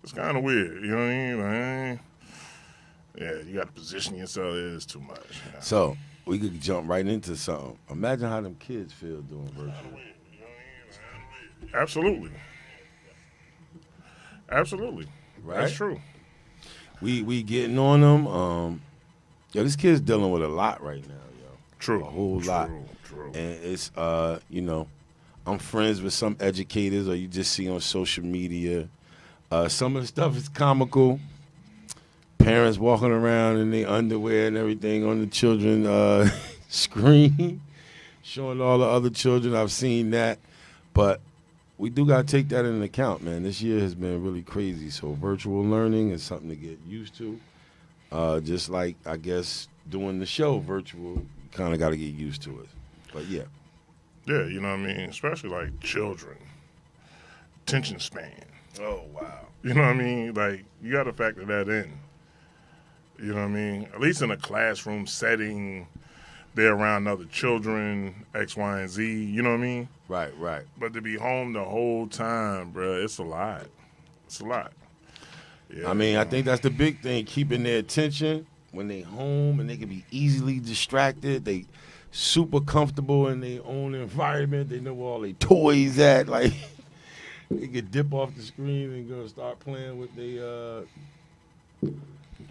It's kind of weird. You know what I mean? Like, yeah, you got to position yourself. It is too much. You know? So we could jump right into something. Imagine how them kids feel doing virtual. Absolutely. Absolutely. Right? That's true. We getting on them. Yo, this kid's dealing with a lot right now, yo. True. A whole lot. True. And it's I'm friends with some educators, or you just see on social media. Some of the stuff is comical. Parents walking around in their underwear and everything on the children screen, showing all the other children. I've seen that, but we do got to take that into account, man. This year has been really crazy, so virtual learning is something to get used to. Just like, I guess, doing the show virtual, you kind of got to get used to it. But, yeah. Yeah, you know what I mean? Especially like children. Attention span. Oh, wow. You know what I mean? Like, you got to factor that in. You know what I mean? At least in a classroom setting, they're around other children, X, Y, and Z. You know what I mean? Right. But to be home the whole time, bro, it's a lot. It's a lot. Yeah, I mean, I think that's the big thing, keeping their attention when they home and they can be easily distracted. They super comfortable in their own environment. They know where all their toys at. Like, they can dip off the screen and go start playing with their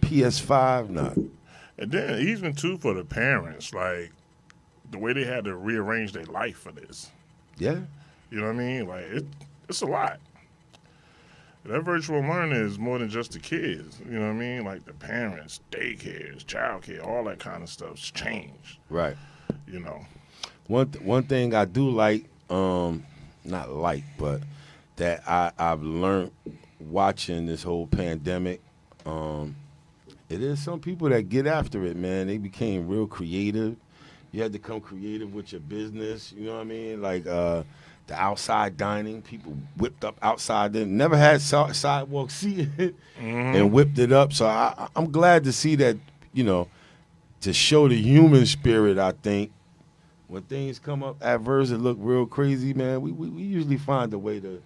PS5. Nah. And then even, too, for the parents, like, the way they had to rearrange their life for this. Yeah. You know what I mean? Like, it's a lot. That virtual learning is more than just the kids. You know what I mean? Like the parents, daycares, childcare, all that kind of stuff's changed. Right. You know. One thing I do like, not like, but that I've learned watching this whole pandemic, it is some people that get after it, man. They became real creative. You had to come creative with your business. You know what I mean? Like the outside dining, people whipped up outside. They never had sidewalk seating and whipped it up. So I'm glad to see that, you know, to show the human spirit, I think. When things come up adverse and look real crazy, man, we usually find a way to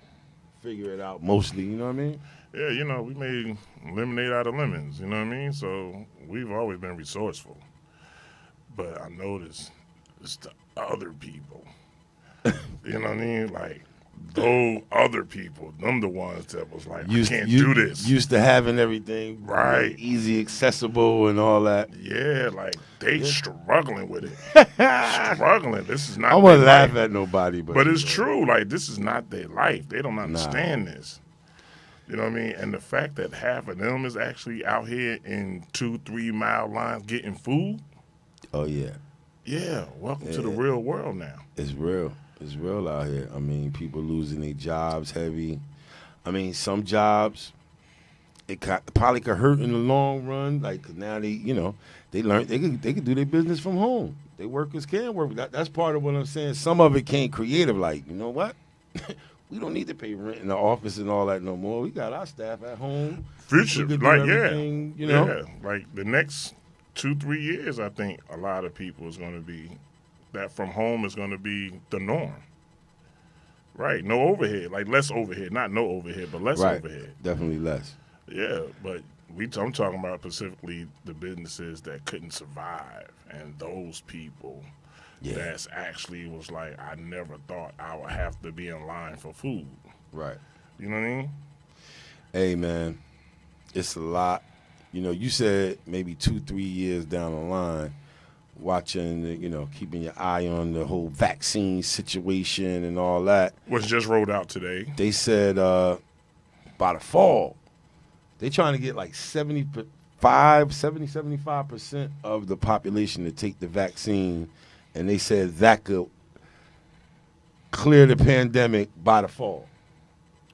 figure it out mostly, you know what I mean? Yeah, you know, we made lemonade out of lemons, you know what I mean? So we've always been resourceful. But I noticed it's the other people. You know what I mean? Like, those other people, them the ones that was like, I can't do this. Used to having everything right, easy, accessible, and all that. Yeah, like, they struggling with it. Struggling. This is not I wouldn't laugh at nobody. But it's true. Like, this is not their life. They don't understand this. You know what I mean? And the fact that half of them is actually out here in 2-3 mile lines getting food. Oh, yeah. Yeah, welcome to the real world now. It's real. It's real out here. I mean, people losing their jobs heavy. I mean, some jobs, it probably could hurt in the long run. Like, 'cause now they, you know, they learn they can do their business from home. They workers can work. That's part of what I'm saying. Some of it came creative. Like, you know what? We don't need to pay rent in the office and all that no more. We got our staff at home. Future, like, you know? Yeah, like the next 2-3 years, I think a lot of people is going to be, that from home is going to be the norm. Right, no overhead, like less overhead, not no overhead, but less overhead. Definitely less. Yeah, but I'm talking about specifically the businesses that couldn't survive, and those people that's actually was like, I never thought I would have to be in line for food. Right. You know what I mean? Hey, man, it's a lot. You know, you said maybe 2-3 years down the line, watching, you know, keeping your eye on the whole vaccine situation and all that. Was just rolled out today. They said by the fall, they trying to get like 75% of the population to take the vaccine, and they said that could clear the pandemic by the fall.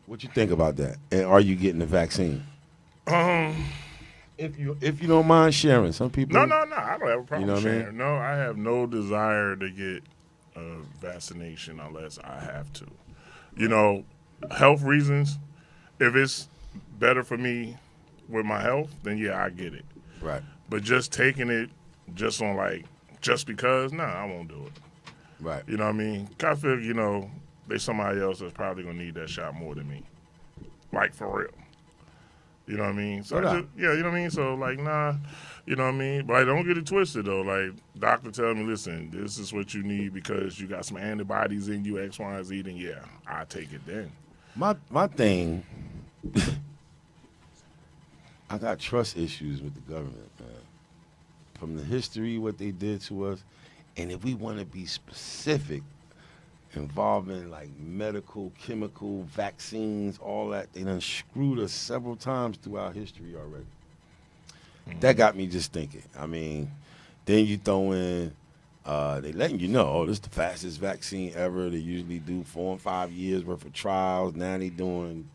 What you think about that? And are you getting the vaccine? If you don't mind sharing, some people. No, I don't have a problem sharing. I mean? No, I have no desire to get a vaccination unless I have to. You know, health reasons. If it's better for me with my health, then yeah, I get it. Right. But just taking it just on just because, I won't do it. Right. You know what I mean? I feel, you know, there's somebody else that's probably gonna need that shot more than me. Like, for real. You know what I mean? So No doubt. you know what I mean? So like, nah, you know what I mean? But don't get it twisted though. Like, doctor tell me, listen, this is what you need because you got some antibodies in you, X, Y, and Z. Then yeah, I take it then. My thing, I got trust issues with the government, man. From the history, what they did to us, and if we want to be specific, involving like medical, chemical, vaccines, all that, they done screwed us several times throughout history already. That got me just thinking. I mean, then you throw in, they letting you know, oh, this is the fastest vaccine ever. They usually do 4 and 5 years worth of trials. Now they doing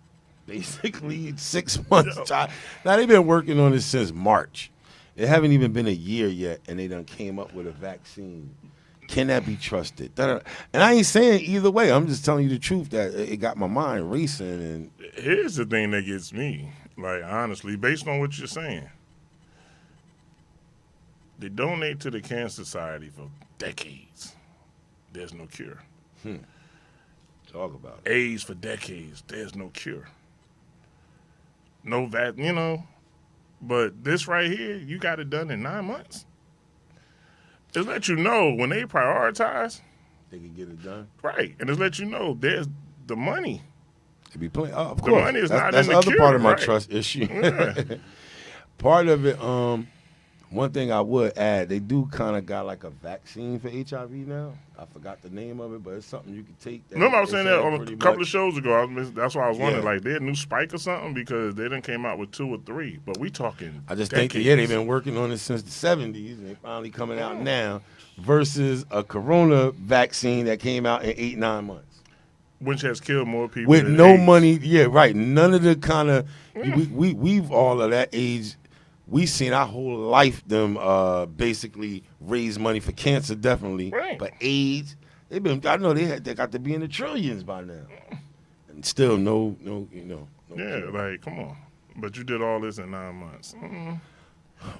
basically 6 months. Now they've been working on this since March. It haven't even been a year yet, and they done came up with a vaccine. Can that be trusted? And I ain't saying either way. I'm just telling you the truth that it got my mind racing. And here's the thing that gets me, like, honestly, based on what you're saying. They donate to the Cancer Society for decades. There's no cure. Talk about it. AIDS for decades. There's no cure. No you know. But this right here, you got it done in 9 months. It let you know when they prioritize. They can get it done. Right. And it let you know there's the money. They be playing. Oh, of The course. money is that's, not that's in the the other cure, part of my right. trust issue. Yeah. Part of it, one thing I would add, they do kind of got like a vaccine for HIV now. I forgot the name of it, but it's something you can take. That Remember I was they saying say that on a pretty couple much- of shows ago. That's why I was wondering, Yeah. like, they had a new spike or something because they didn't came out with 2 or 3. But we talking I just decades. think, they've been working on it since the 70s, and they finally coming out now, versus a corona vaccine that came out in 8-9 months. Which has killed more people With than no AIDS. money, yeah, right. None of the kind of, we've all of that age, we seen our whole life them basically raise money for cancer, definitely. Right. But AIDS, I know they got to be in the trillions by now. And still no Yeah, cure. like, come on. But you did all this in 9 months.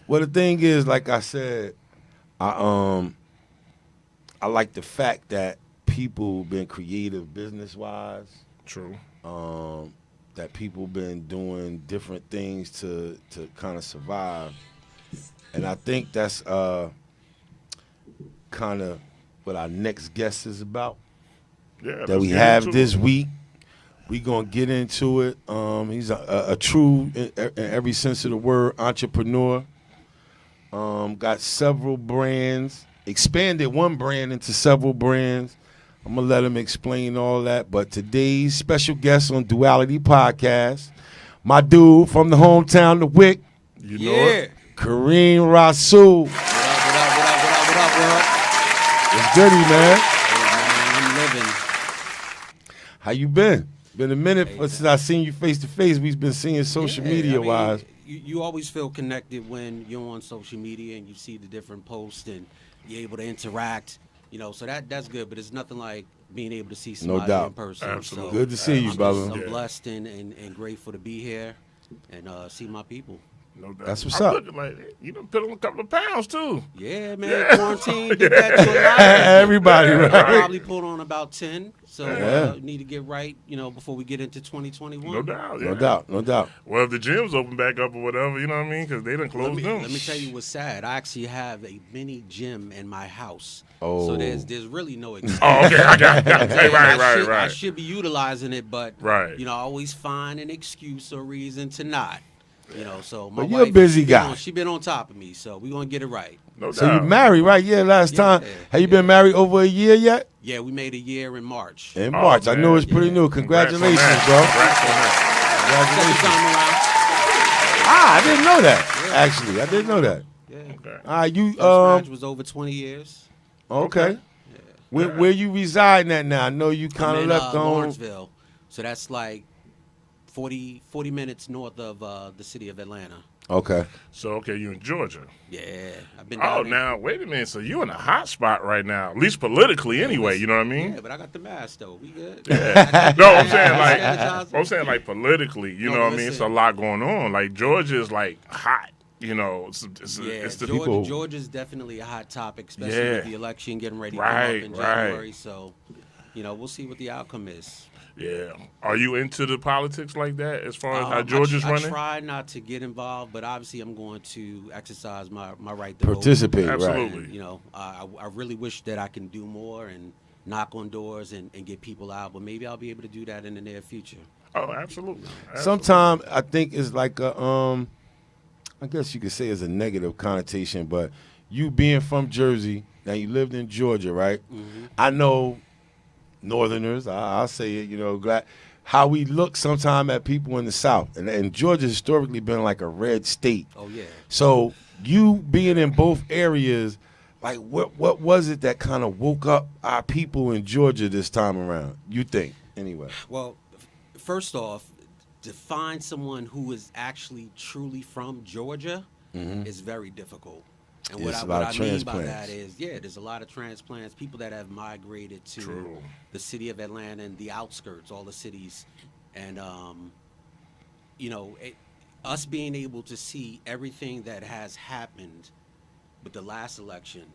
Well, the thing is, like I said, I like the fact that people been creative business-wise. True. That people been doing different things to kind of survive. And I think that's kind of what our next guest is about. Yeah. That let's we get have into this it. week. We gonna get into it. He's a true, in every sense of the word, entrepreneur. Got several brands, expanded one brand into several brands. I'm gonna let him explain all that. But today's special guest on Duality Podcast, my dude from the hometown of Wick, You know it? Kareem Rasul. What up? It's goody, man. Hey, man, I'm living. How you been? Been a minute since I seen you face to face. We've been seeing social Yeah, media I mean, wise. You always feel connected when you're on social media and you see the different posts and you're able to interact. You know, so that's good. But it's nothing like being able to see somebody doubt. in person. Absolutely. So Good to see you, I'm brother. I'm Yeah. blessed and grateful to be here and see my people. No doubt. That's what's I'm up. looking like you done put on a couple of pounds too. Yeah, man. Quarantine did that to a lot of people. Everybody, Yeah. right? I probably pulled on about 10. So Yeah. need to get right, before we get into 2021. No doubt. Yeah. No doubt. Well, if the gyms open back up or whatever, you know what I mean? Because they done closed them. Let me tell you what's sad. I actually have a mini gym in my house. Oh. So there's really no excuse. Oh, okay. I got Hey, I right. should be utilizing it, but Right. I always find an excuse or reason to not. So my But you're a wife, busy she been guy. on- She been on top of me, so we're gonna get it right. No So you doubt. married, right? Yeah, last time. Have you been married over a year yet? Yeah, we made a year in March. In March. I know man. it's pretty new. Congrats on Congratulations, that. bro. Congrats on that. Second I time around. didn't know that. Actually, I didn't know that. Yeah. Okay. You First marriage was over 20 years. okay. Where you residing at now? I know you kind I'm of in left home. Lawrenceville, so that's like 40 minutes north of the city of Atlanta. Okay. So, okay, you in Georgia. Yeah, I've been Oh, down there. now, wait a minute. So you in a hot spot right now, at least politically anyway, you know what I mean? Yeah, but I got the mask though. We good. No, I'm saying Sanitizer. like politically, you No, know what I mean? listen. It's a lot going on. Like Georgia is like hot, it's Yeah, it's the people- Georgia's definitely a hot topic, especially Yeah. with the election getting ready to Right, come up in right. January. So, we'll see what the outcome is. Yeah. Are you into the politics like that as far as how Georgia's running? I try not to get involved, but obviously I'm going to exercise my right to Participate, vote. Absolutely. And, you know, I really wish that I can do more and knock on doors and get people out, but maybe I'll be able to do that in the near future. Oh, absolutely. Sometimes I think it's like a, I guess you could say it's a negative connotation, but you being from Jersey, now you lived in Georgia, right? Mm-hmm. I know Northerners, I'll say it, you know, how we look sometimes at people in the South. And Georgia's historically been like a red state. Oh, yeah. So you being in both areas, like what was it that kind of woke up our people in Georgia this time around, you think, anyway? Well, first off, to find someone who is actually truly from Georgia is very difficult. And what I mean by that is, there's a lot of transplants, people that have migrated to the city of Atlanta and the outskirts, all the cities. And, you know, us being able to see everything that has happened with the last election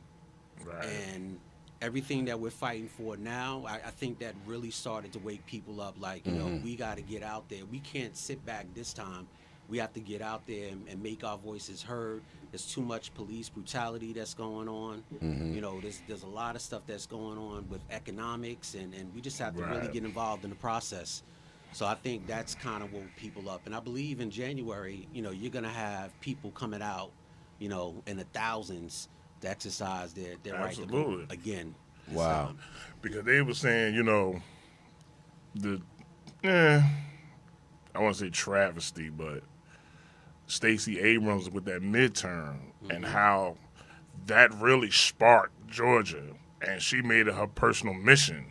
and everything that we're fighting for now, I think that really started to wake people up. Like, you know, we got to get out there. We can't sit back this time. We have to get out there and make our voices heard. There's too much police brutality that's going on. You know, there's a lot of stuff that's going on with economics, and we just have to really get involved in the process. So I think that's kind of woke people up. And I believe in January, you know, you're going to have people coming out, you know, in the thousands to exercise their right to vote again. Wow. Because they were saying, you know, I want to say travesty, but Stacey Abrams with that midterm and how that really sparked Georgia, and she made it her personal mission.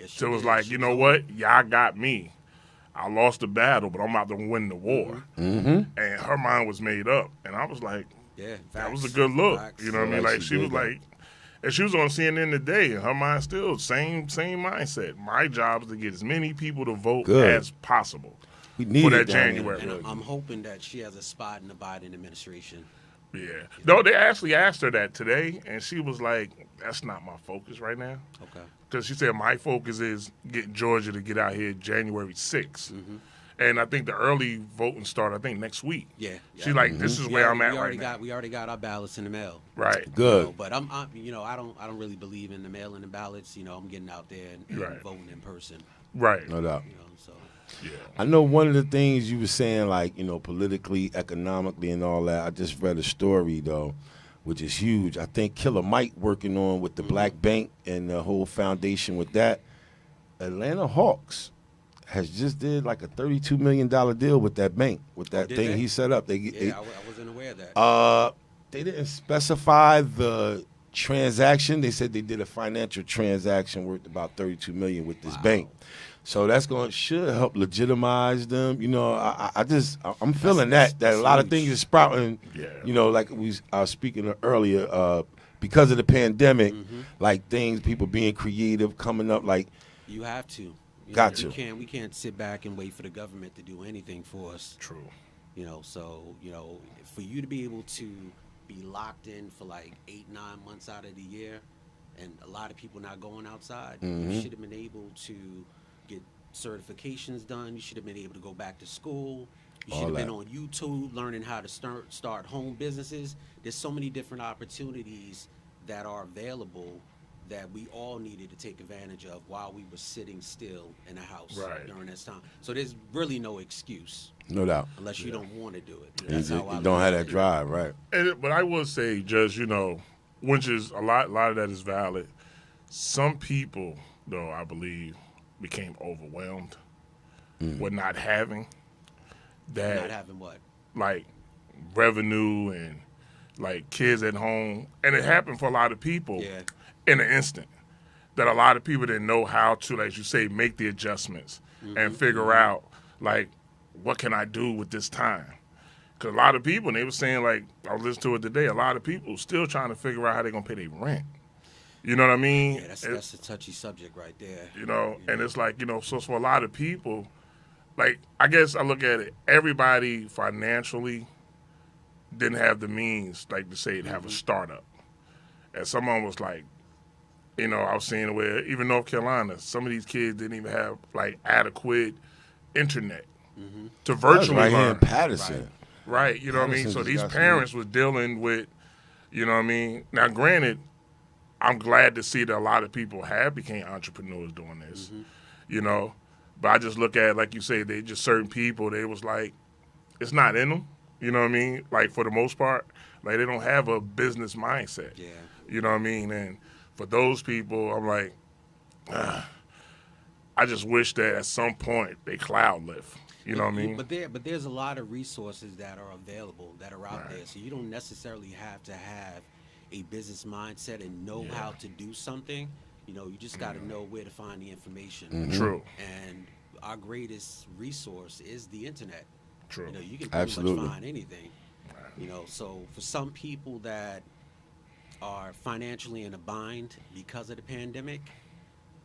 So it was like, you know what, y'all got me. I lost the battle, but I'm about to win the war. And her mind was made up, and I was like, that was a good look. You know what I mean? Like she was like, and she was on CNN today, and her mind still same mindset. My job is to get as many people to vote as possible. For that January. And I'm hoping that she has a spot in the Biden administration. Yeah. No, they actually asked her that today, and she was like, that's not my focus right now. Okay. Because she said, my focus is getting Georgia to get out here January 6th. And I think the early voting start, I think, next week. Yeah. She's like, this is where I'm at right now. We already got our ballots in the mail. Right. Good. You know, but I'm you know, I don't really believe in the mail-in ballots. You know, I'm getting out there and voting in person. Right. No doubt. You know, so. Yeah. I know one of the things you were saying, like, you know, politically, economically, and all that. I just read a story, though, which is huge. I think Killer Mike working on with the Black Bank and the whole foundation with that. Atlanta Hawks has just did like a $32 million deal with that bank, with that thing he set up. I wasn't aware of that. They didn't specify the transaction. They said they did a financial transaction worth about $32 million with this bank. So that's should help legitimize them. You know, I'm feeling that a lot of things are sprouting. Yeah. You know, like we was speaking earlier, because of the pandemic, like people being creative, coming up. Like you have to. We can't sit back and wait for the government to do anything for us. True. You know, so you know, for you to be able to be locked in for like 8-9 months out of the year, and a lot of people not going outside, you should have been able to get certifications done. You should have been able to go back to school. You should have been on YouTube learning how to start home businesses. There's so many different opportunities that are available that we all needed to take advantage of while we were sitting still in a house during this time. So there's really no excuse. No doubt. Unless you don't want to do it. That's how I don't have that drive, right? But I will say, just, you know, which is a lot of that is valid. Some people, though, I believe, became overwhelmed with not having that. Not having what? Like revenue and like kids at home. And it happened for a lot of people in an instant. That a lot of people didn't know how to, as you say, make the adjustments and figure out, like, what can I do with this time? Because a lot of people, and they were saying, like, I was listening to it today, a lot of people still trying to figure out how they're going to pay their rent. You know what I mean? Yeah, that's a touchy subject right there. You know, and it's like, you know, so for a lot of people, like, I guess I look at it, everybody financially didn't have the means, like to say, to have a startup. And someone was like, You know, I was seeing where even North Carolina, some of these kids didn't even have like adequate internet to virtually right learn. Here in Patterson. Right, you know what I mean? So these parents was dealing with, you know what I mean? Now, granted, I'm glad to see that a lot of people have became entrepreneurs doing this, you know? But I just look at, like you say, they just certain people, they was like, it's not in them, you know what I mean? Like, for the most part, like, they don't have a business mindset. Yeah. You know what I mean? And for those people, I'm like, I just wish that at some point they cloud lift. You know what I mean? But there's a lot of resources that are available that are out there. So you don't necessarily have to have a business mindset and know how to do something. You know, you just got to know where to find the information. True. And our greatest resource is the internet. True. You know, you can pretty much find anything. You know, so for some people that are financially in a bind because of the pandemic,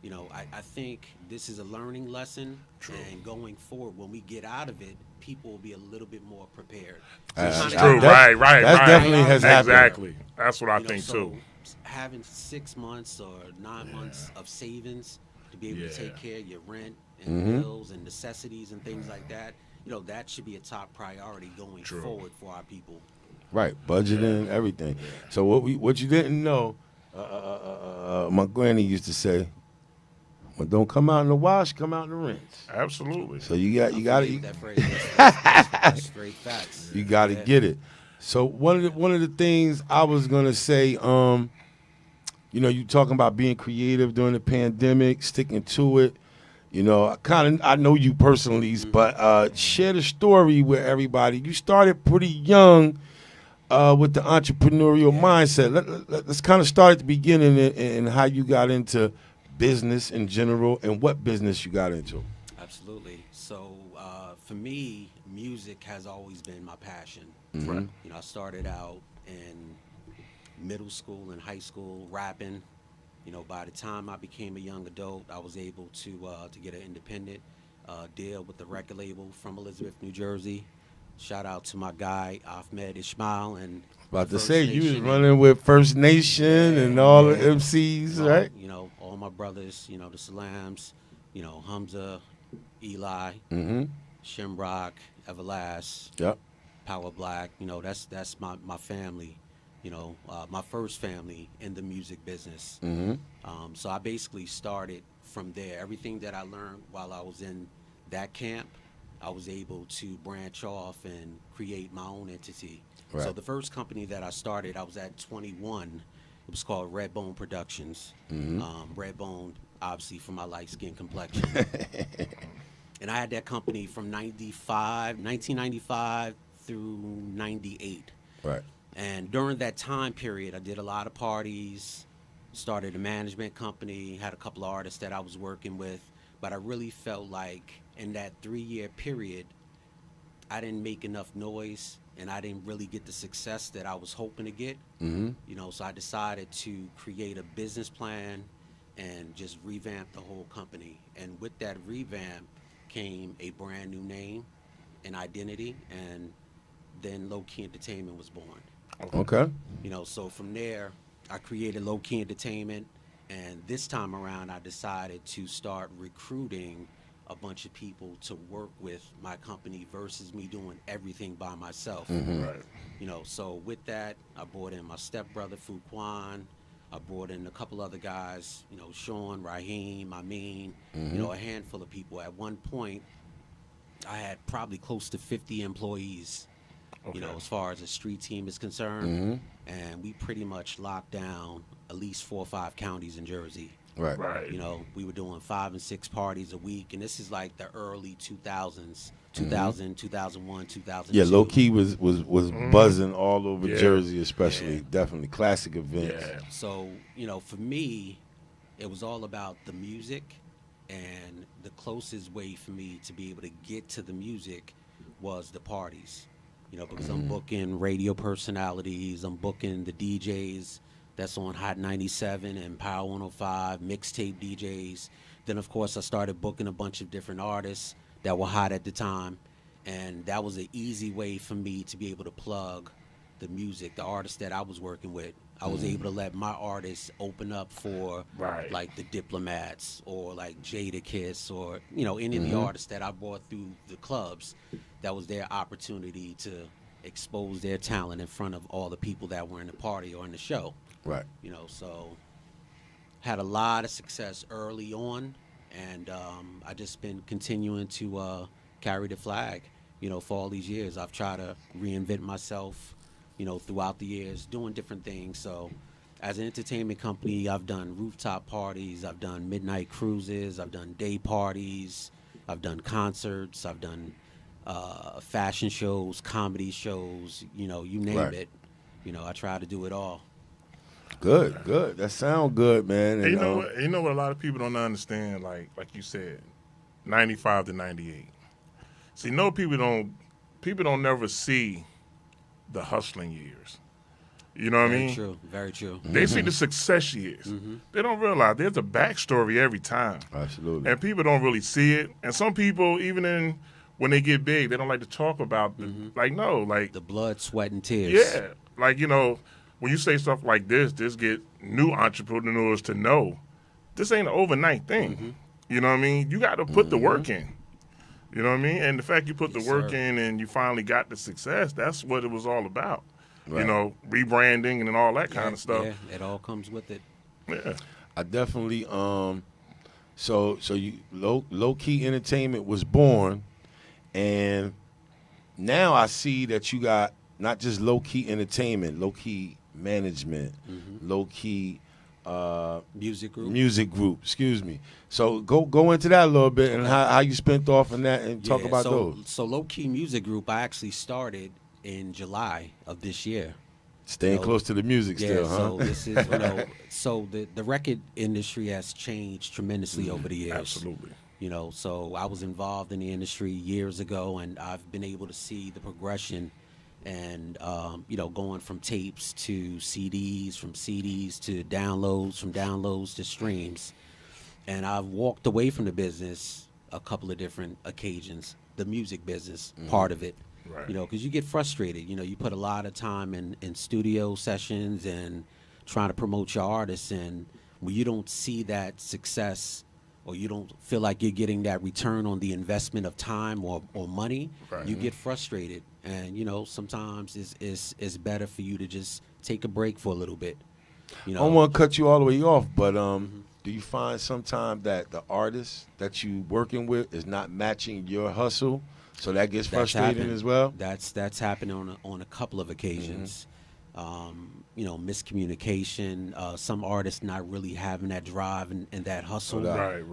you know, I think this is a learning lesson. True. And going forward, when we get out of it, people will be a little bit more prepared. That's true. Right. That definitely has happened. Exactly. That's what I think, too. Having 6 months or 9 months of savings to be able to take care of your rent and bills and necessities and things like that, you know, that should be a top priority going forward for our people. Right, budgeting, everything. So what you didn't know, my granny used to say, "Well, don't come out in the wash, come out in the rinse." Absolutely. So you got to that phrase. That's straight facts. You got to get it. So one of the things I was gonna say, you know, you talking about being creative during the pandemic, sticking to it. You know, I know you personally, but share the story with everybody. You started pretty young with the entrepreneurial mindset. Let's kind of start at the beginning and how you got into business in general and what business you got into. Absolutely. So for me, music has always been my passion. Mm-hmm. You know, I started out in middle school and high school rapping. You know, by the time I became a young adult, I was able to get an independent deal with the record label from Elizabeth, New Jersey. Shout out to my guy Ahmed Ishmael and about to say you was running with First Nation and all the MCs, right? You know, all my brothers. You know, the Salams. You know, Hamza, Eli, Shimrock, Everlast, Power Black. You know, that's my family. You know, my first family in the music business. So I basically started from there. Everything that I learned while I was in that camp, I was able to branch off and create my own entity. Right. So the first company that I started, I was at 21. It was called Redbone Productions. Redbone, obviously, for my light skin complexion. And I had that company from 1995 through 98. Right. And during that time period, I did a lot of parties, started a management company, had a couple of artists that I was working with. But I really felt like in that 3-year period, I didn't make enough noise and I didn't really get the success that I was hoping to get. You know, so I decided to create a business plan and just revamp the whole company. And with that revamp came a brand new name and identity, and then Low Key Entertainment was born. Okay. You know, so from there, I created Low Key Entertainment. And this time around, I decided to start recruiting a bunch of people to work with my company versus me doing everything by myself. Right. You know, so with that, I brought in my stepbrother, Fuquan. I brought in a couple other guys, you know, Sean, Raheem, Amin, you know, a handful of people. At one point, I had probably close to 50 employees, you know, as far as the street team is concerned. And we pretty much locked down at least 4 or 5 counties in Jersey. Right. You know, we were doing 5 and 6 parties a week, and this is like the early 2000s, 2000, 2001, 2002. Yeah, Low Key was buzzing all over Jersey, especially. Definitely classic events. Yeah. So, you know, for me, it was all about the music, and the closest way for me to be able to get to the music was the parties. You know, because I'm booking radio personalities, I'm booking the DJs that's on Hot 97 and Power 105, mixtape DJs. Then, of course, I started booking a bunch of different artists that were hot at the time. And that was an easy way for me to be able to plug the music, the artists that I was working with, I was able to let my artists open up for Right. like the Diplomats or like Jadakiss or any of the artists that I brought through the clubs. That was their opportunity to expose their talent in front of all the people that were in the party or in the show. Right. So had a lot of success early on, and I just been continuing to carry the flag, for all these years. I've tried to reinvent myself, throughout the years, doing different things. So as an entertainment company, I've done rooftop parties, I've done midnight cruises, I've done day parties, I've done concerts, I've done fashion shows, comedy shows, you name it. I try to do it all. Good. That sounds good, man. And, you know what a lot of people don't understand, like you said, 95 to 98. See, people don't never see the hustling years. You know what I mean? True, very true. They see the success years. They don't realize there's a backstory every time. Absolutely. And people don't really see it. And some people, even when they get big, they don't like to talk about the blood, sweat, and tears. Yeah. When you say stuff like this get new entrepreneurs to know this ain't an overnight thing. You know what I mean? You got to put the work in. You know what I mean? And the fact you put the work in and you finally got the success, that's what it was all about. Right. Rebranding and all that kind of stuff. Yeah, it all comes with it. Yeah. I definitely so you low key entertainment was born, and now I see that you got not just low key entertainment, low key management, low key music group. Excuse me. So go into that a little bit and how you spent off on that and talk about those. So low key music group, I actually started in July of this year. Staying close to the music still, huh? So this is so the record industry has changed tremendously over the years. Absolutely. So I was involved in the industry years ago, and I've been able to see the progression. And, going from tapes to CDs, from CDs to downloads, from downloads to streams. And I've walked away from the business a couple of different occasions, the music business part of it, right. Because you get frustrated. You put a lot of time in studio sessions and trying to promote your artists. And when you don't see that success or you don't feel like you're getting that return on the investment of time or money, right. you get frustrated. And, sometimes it's better for you to just take a break for a little bit. I don't want to cut you all the way off, but do you find sometimes that the artist that you working with is not matching your hustle, so that gets frustrating as well? That's happened on a couple of occasions. Miscommunication, some artists not really having that drive and that hustle. Right.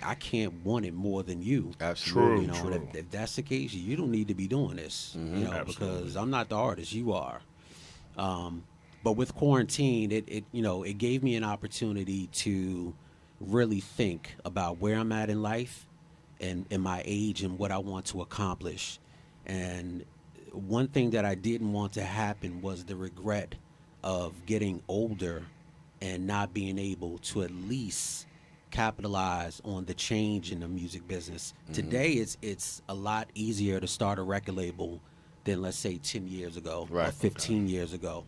I can't want it more than you. Absolutely. True. And if that's the case, you don't need to be doing this, because I'm not the artist, you are. But with quarantine, it gave me an opportunity to really think about where I'm at in life and in my age and what I want to accomplish. And one thing that I didn't want to happen was the regret of getting older and not being able to at least capitalize on the change in the music business. Today, it's a lot easier to start a record label than, let's say, 10 years ago or 15 years ago.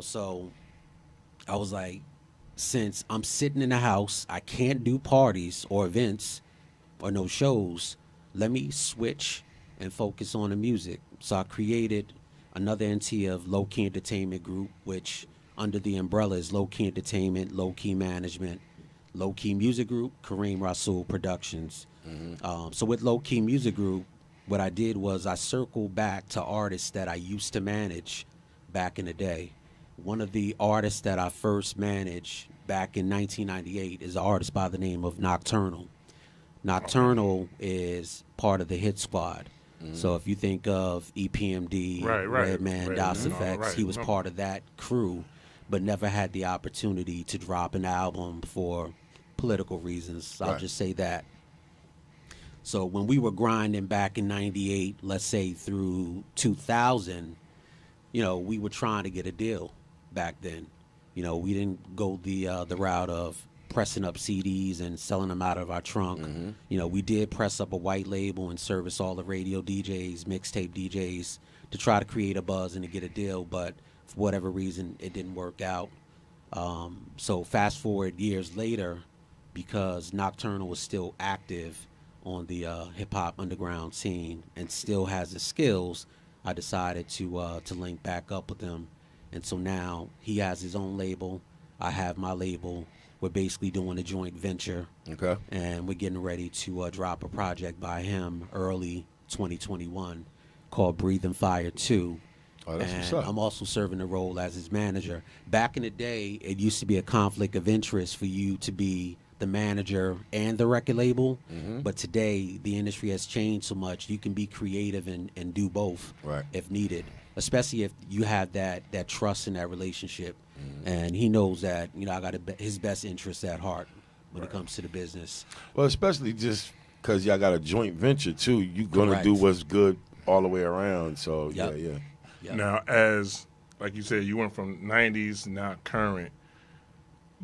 So I was like, since I'm sitting in the house, I can't do parties or events or no shows, let me switch and focus on the music. So I created another entity of Low Key Entertainment Group, which under the umbrella is Low Key Entertainment, Low Key Management, Low Key Music Group, Kareem Rasul Productions. So with Low Key Music Group, what I did was I circled back to artists that I used to manage back in the day. One of the artists that I first managed back in 1998 is an artist by the name of Nocturnal. Nocturnal is part of the Hit Squad. So if you think of EPMD, Redman, Das Effects, he was part of that crew, but never had the opportunity to drop an album for political reasons. I'll just say that. So when we were grinding back in 98, let's say through 2000, we were trying to get a deal back then. We didn't go the route of pressing up CDs and selling them out of our trunk. We did press up a white label and service all the radio DJs, mixtape DJs to try to create a buzz and to get a deal. But For whatever reason, it didn't work out. So fast forward years later, because Nocturnal was still active on the hip-hop underground scene and still has the skills, I decided to link back up with him. And so now he has his own label. I have my label. We're basically doing a joint venture. Okay. And we're getting ready to drop a project by him early 2021 called Breathing Fire 2. Oh, that's what's And up. I'm also serving the role as his manager. Back in the day, it used to be a conflict of interest for you to be the manager and the record label. Mm-hmm. But today, the industry has changed so much. You can be creative and do both Right. if needed, especially if you have that trust in that relationship. And he knows that, I got his best interests at heart when it comes to the business. Well, especially just because y'all got a joint venture, too. You're going to Correct. do what's good all the way around. So, Yep. yeah. Yep. Now, as like you said, you went from 90s now current.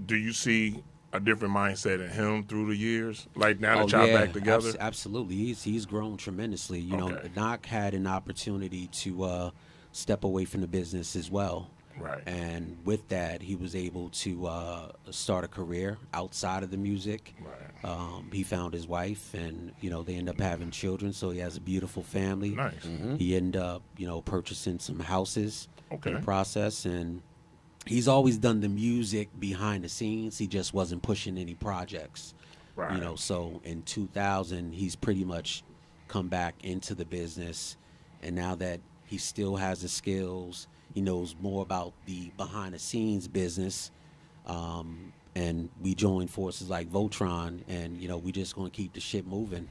Do you see a different mindset in him through the years? Like now that y'all back together? Absolutely. He's grown tremendously. You know, Okay. Knock had an opportunity to step away from the business as well. Right. And with that, he was able to start a career outside of the music. Right. He found his wife, and they end up having children. So he has a beautiful family. Nice. He ended up, purchasing some houses Okay. in the process, and he's always done the music behind the scenes. He just wasn't pushing any projects. Right. So in 2000, he's pretty much come back into the business, and now that he still has the skills, he knows more about the behind-the-scenes business, and we join forces like Voltron, and we just going to keep the shit moving.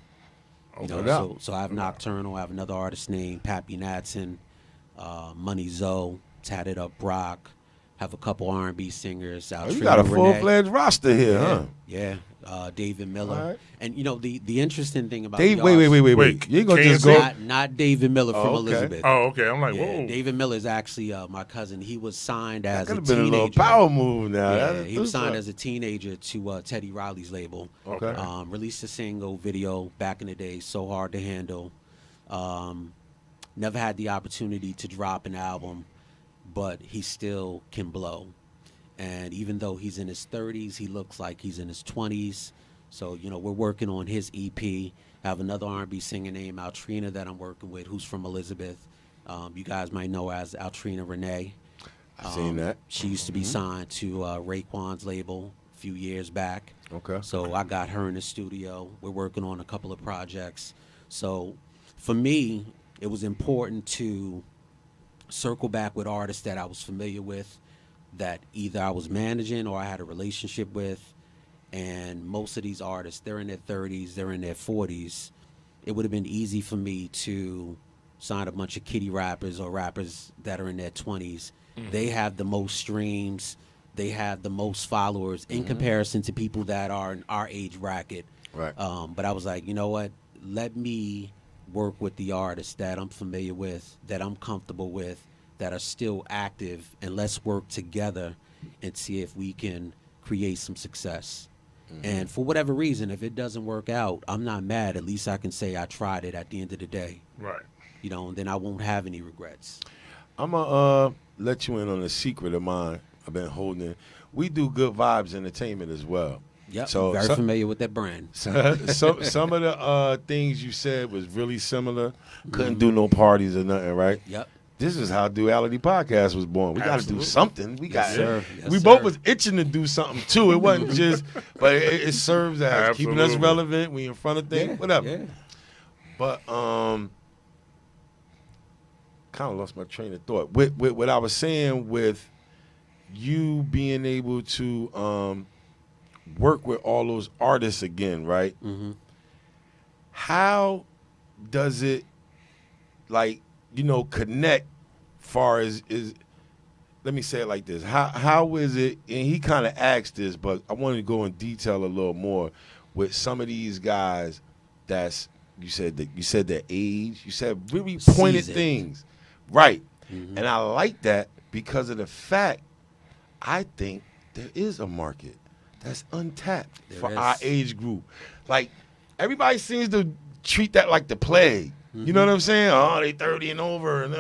So I have Nocturnal. I have another artist named Pappy Natson, Money Zoe, Tatted Up Rock. Have a couple R&B singers. You got a full-fledged roster here, huh? Yeah. David Miller. All right. And the interesting thing about Dave, the wait. Wait, You ain't going to just Kansas? go. not David Miller from Oh, okay. Elizabeth. Oh, okay. I'm like, Yeah, whoa. David Miller is actually my cousin. He was signed as That a could have been a teenager. little power move now. Yeah, he was signed as a teenager to Teddy Riley's label. Okay. Released a single video back in the day, So Hard to Handle. Never had the opportunity to drop an album, but he still can blow. And even though he's in his 30s, he looks like he's in his 20s. So, we're working on his EP. I have another R&B singer named Altrina that I'm working with, who's from Elizabeth. You guys might know her as Altrina Renee. I've seen that. She used to be signed to Raekwon's label a few years back. Okay. So I got her in the studio. We're working on a couple of projects. So for me, it was important to circle back with artists that I was familiar with, that either I was managing or I had a relationship with. And most of these artists, they're in their 30s, they're in their 40s. It would have been easy for me to sign a bunch of kiddie rappers or rappers that are in their 20s. Mm-hmm. They have the most streams. They have the most followers in comparison to people that are in our age bracket. Right. But I was like, you know what? Let me work with the artists that I'm familiar with, that I'm comfortable with, that are still active, and let's work together and see if we can create some success. And for whatever reason, if it doesn't work out, I'm not mad. At least I can say I tried it at the end of the day. Right. And then I won't have any regrets. I'm going to let you in on a secret of mine I've been holding. We do Good Vibes Entertainment as well. Yep, So very familiar with that brand. some of the things you said was really similar. Couldn't do no parties or nothing, right? Yep. This is how Duality Podcast was born. We got to do Absolutely. something. We got Yes, sir. Yes, we sir. both was itching to do something too. It wasn't just, but it serves as keeping us Absolutely. relevant. We in front of things, whatever. Yeah. But kind of lost my train of thought. With what I was saying, with you being able to work with all those artists again, right? Mm-hmm. How does it, connect? Far as is, let me say it like this: how is it? And he kind of asked this, but I wanted to go in detail a little more with some of these guys. That's you said their age. You said really pointed Seasoned. things, right? Mm-hmm. And I like that because of the fact I think there is a market that's untapped for There our is. age group. Like everybody seems to treat that like the plague. You know what I'm saying? Oh, they 30 and over, and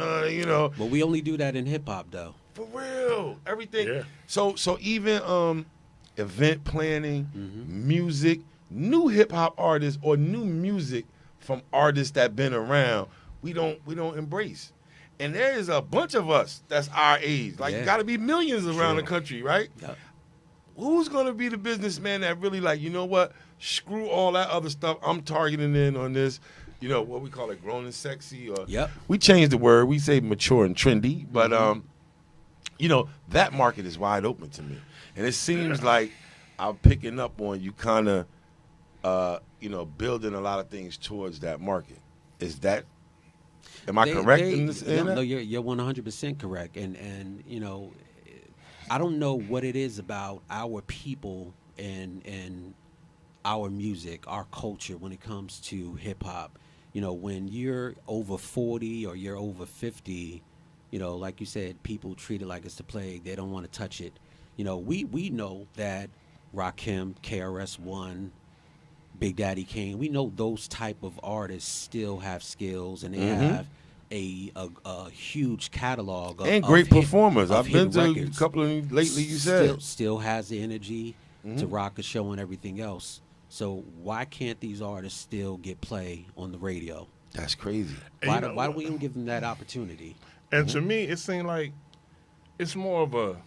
But we only do that in hip hop, though. For real. Everything. Yeah. So even event planning, music, new hip hop artists or new music from artists that been around, we don't embrace. And there is a bunch of us that's our age. Like, got to be millions around the country, right? Yep. Who's going to be the businessman that really like, you know what, screw all that other stuff. I'm targeting in on this, you know, what we call it, grown and sexy. Or we changed the word. We say mature and trendy. But, you know, that market is wide open to me. And it seems like I'm picking up on you kind of, you know, building a lot of things towards that market. Is that, am I correct in this? No, you're 100% correct. And you know, I don't know what it is about our people and our music, our culture when it comes to hip hop. You know, when you're over 40 or you're over 50, you know, like you said, people treat it like it's the plague. They don't want to touch it. You know, we know that Rakim, KRS-One, Big Daddy Kane, we know those type of artists still have skills and they have a huge catalog and great performers. I've been to a couple of them lately. You said still has the energy to rock a show and everything else. So why can't these artists still get play on the radio? That's crazy. Why do we even give them that opportunity? And to me, it seemed like it's more of a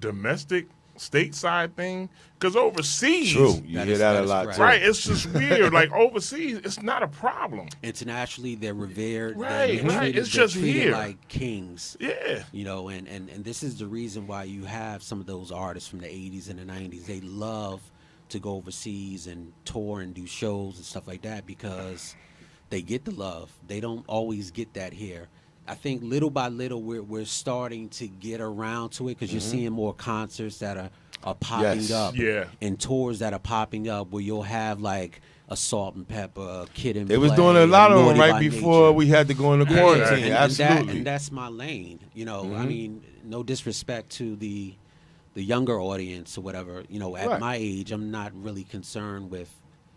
domestic stateside thing, because overseas, true, you hear that a lot, correct. Right? It's just weird. Like overseas, it's not a problem. Internationally, they're revered. Right, they're right. It's just treated here, like kings. Yeah, you know, and this is the reason why you have some of those artists from the 80s and the 90s. They love to go overseas and tour and do shows and stuff like that because they get the love. They don't always get that here. I think little by little we're starting to get around to it because you're seeing more concerts that are popping up, and tours that are popping up where you'll have like a Salt and Pepper, Kid and They was doing a lot of them right before we had to go into quarantine. Absolutely, and that's my lane. You know, I mean, no disrespect to the younger audience or whatever. You know, at my age, I'm not really concerned with,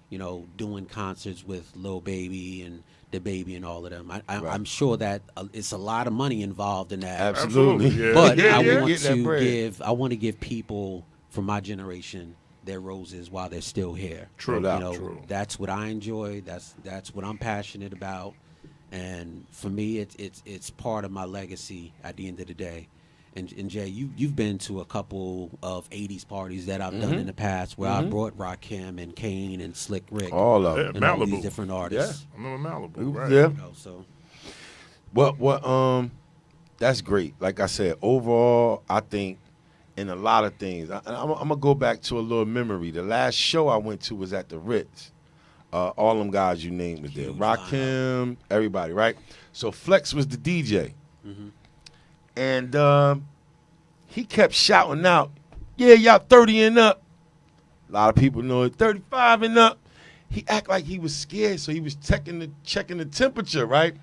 you know, doing concerts with Lil Baby and the Baby and all of them. I'm sure that it's a lot of money involved in that. Absolutely. Yeah. But I want to give people from my generation their roses while they're still here. True. You know, that's what I enjoy. That's what I'm passionate about. And for me, it's part of my legacy at the end of the day. And Jay, you've been to a couple of 80s parties that I've done in the past where I brought Rakim and Kane and Slick Rick. All of them. And all these different artists. Yeah, I remember Malibu, right? Yeah. You know, so. What that's great. Like I said, overall, I think in a lot of things, I'm going to go back to a little memory. The last show I went to was at the Ritz. All them guys you named was there. Rakim, everybody, right? So Flex was the DJ. And he kept shouting out, yeah, y'all 30 and up. A lot of people know it, 35 and up. He act like he was scared, so he was checking the temperature, right?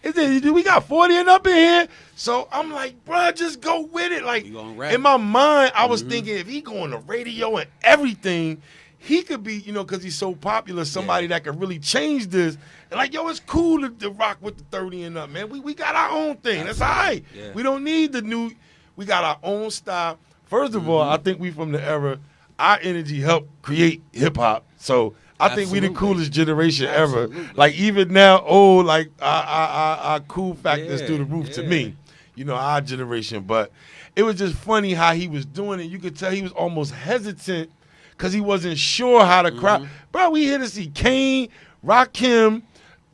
We got 40 and up in here. So I'm like, bruh, just go with it. Like, in my mind, I was thinking if he go on the radio and everything, he could be, you know, because he's so popular, somebody that could really change this. And like, yo, it's cool to rock with the 30 and up, man. We got our own thing. That's all right. Yeah. We don't need the new. We got our own style. First of all, I think we from the era, our energy helped create hip-hop. So I think we the coolest generation ever. Like, even now, like, our cool factors through the roof to me. You know, our generation. But it was just funny how he was doing it. You could tell he was almost hesitant because he wasn't sure how the crowd. Bro, we here to see Kane, Rakim,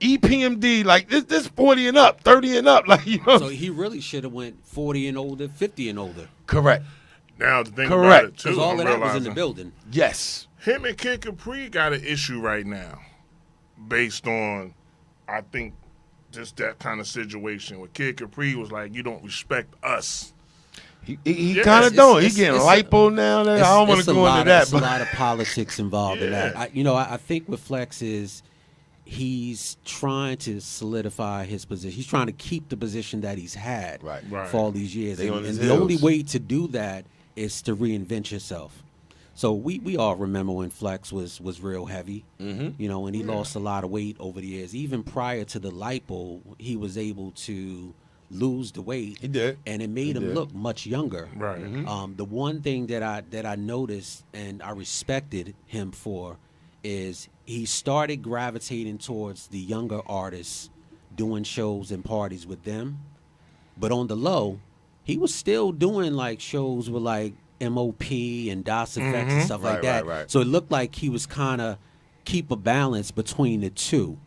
EPMD, like this 40 and up, 30 and up. Like, you know. So he really should have went 40 and older, 50 and older. Correct. Now the thing about it too, because all of that was in the building. Yes. Him and Kid Capri got an issue right now, based on, I think, just that kind of situation where Kid Capri was like, "You don't respect us." He kind of don't. He getting lipo now. I don't want to go into that. There's a lot of politics involved in that. I think with Flex is he's trying to solidify his position. He's trying to keep the position that he's had for all these years. And the only way to do that is to reinvent yourself. So we all remember when Flex was real heavy, you know, and he lost a lot of weight over the years. Even prior to the lipo, he was able to lose the weight. He did, and it made him look much younger. Right. The one thing that I noticed and I respected him for is he started gravitating towards the younger artists, doing shows and parties with them. But on the low, he was still doing like shows with like MOP and DOS Effects and stuff like that. Right. So it looked like he was kind of keep a balance between the two.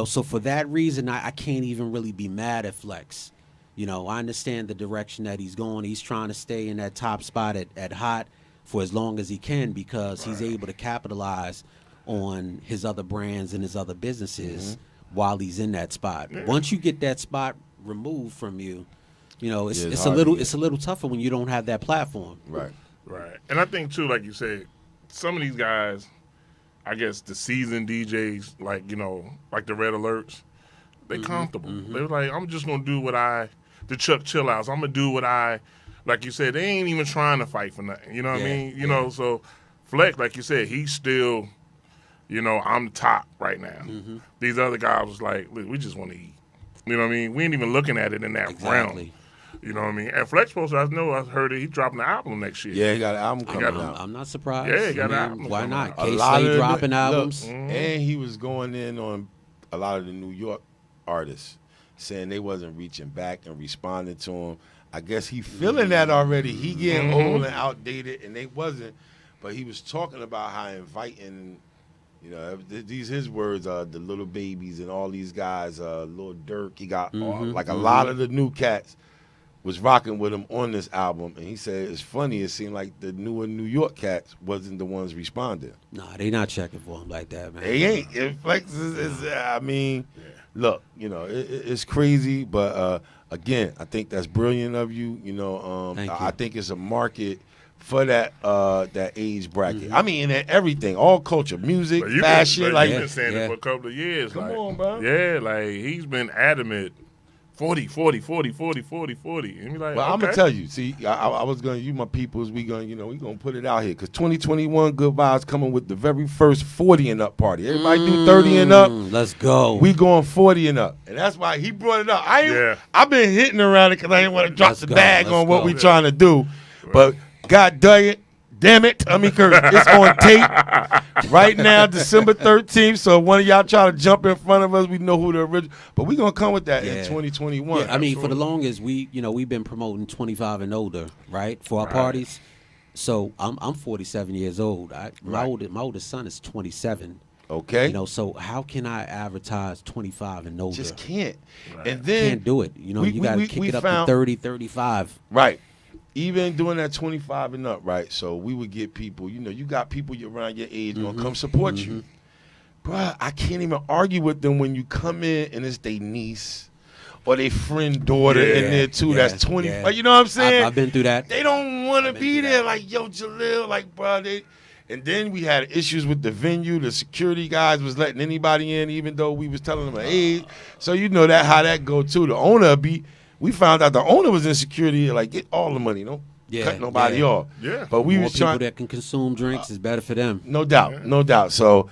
So for that reason, I can't even really be mad at Flex. I understand the direction that he's going. He's trying to stay in that top spot at Hot for as long as he can because he's able to capitalize on his other brands and his other businesses while he's in that spot. Once you get that spot removed from you, it's a little tougher when you don't have that platform. Right. And I think too, like you said, some of these guys, I guess the seasoned DJs, like the Red Alerts, they comfortable. They're like, I'm just gonna do the Chuck Chill Outs. I'm gonna do what like you said, they ain't even trying to fight for nothing. You know what I mean? So Flex, like you said, he's still, I'm the top right now. These other guys was like, look, we just want to eat. You know what I mean? We ain't even looking at it in that realm. You know what I mean? And Flex supposed to, I heard it, he dropping an album next year. Yeah, he got an album coming out. I'm not surprised. Yeah, he got an album. Why not? A lot K-Slade of dropping albums. And he was going in on a lot of the New York artists, saying they wasn't reaching back and responding to him. I guess he feeling that already. He getting old and outdated, and they wasn't. But he was talking about how inviting, these his words, the Little Babies and all these guys, Lil Durk. He got like a lot of the new cats was rocking with him on this album, and he said it's funny. It seemed like the newer New York cats wasn't the ones responding. Nah, they not checking for him like that, man. They ain't. It Flex is I mean, look, it's crazy, but again, I think that's brilliant of you. Thank you. I think it's a market for that age bracket. I mean, in everything, all culture, music, fashion. You've been saying it for a couple of years. Come on, bro. Yeah, like he's been adamant. 40. And be like, well, I'm gonna tell you. See, I was gonna, you my peoples. We gonna put it out here because 2021 Good Vibes coming with the very first 40 and up party. Everybody do 30 and up. Let's go. We going 40 and up, and that's why he brought it up. I've been hitting around it because I didn't want to drop the bag on what we trying to do, but God damn it, Tommy Curtis, it's on tape right now, December 13th. So if one of y'all try to jump in front of us, we know who the original. But we're gonna come with that in 2021. Yeah, I mean, for the longest, we've been promoting 25 and older, right, for our parties. So I'm 47 years old. My oldest son is 27. Okay. So how can I advertise 25 and older? Just can't. Right. And then can't do it. You got to kick it up to 30, 35. Right. Even doing that 25 and up, right? So we would get people, you got people around your age going to come support you. Bruh, I can't even argue with them when you come in and it's their niece or their friend daughter in there too. That's 20. You know what I'm saying? I've been through that. They don't want to be there. Like, yo, Jalil, like, bruh, and then we had issues with the venue. The security guys was letting anybody in, even though we was telling them an age. So you know how that go too. The owner we found out the owner was in security, like, get all the money, cut nobody off. Yeah. But we More was people trying that can consume drinks is better for them. No doubt. So